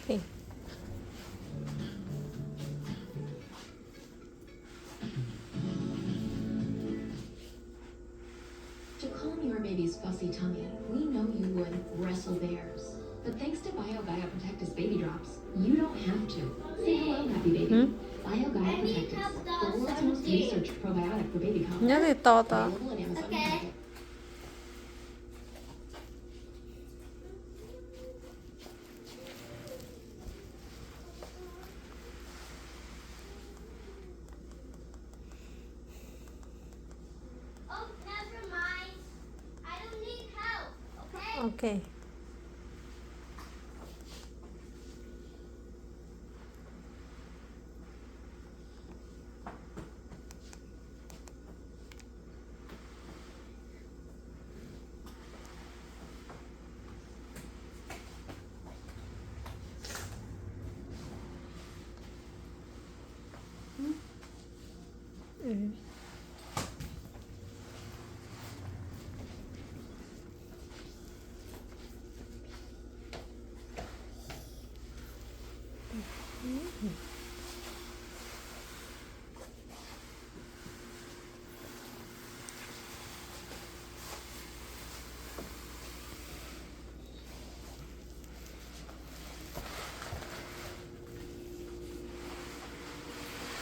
Okay. To calm your baby's fussy tummy, we know you would wrestle bears. But thanks to BioGaia Protectus baby drops, you don't have to. Say hello, happy baby. BioGaia Protectus, the world's most researched probiotic for baby colic. Nhớ thì to to. Available in Amazon Market. Oh, never mind. I don't need help, okay? Okay.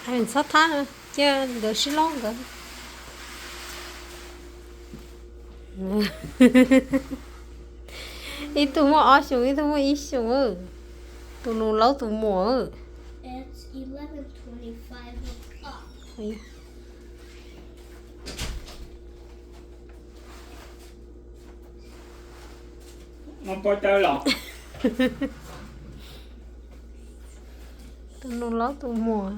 And sometimes, yeah, the she longer. Itu mo asung, itu mo isung. Tu nu lau tu mo. It's 11:25 o'clock. Không có chơi lọt. Tu nu lau tu mo.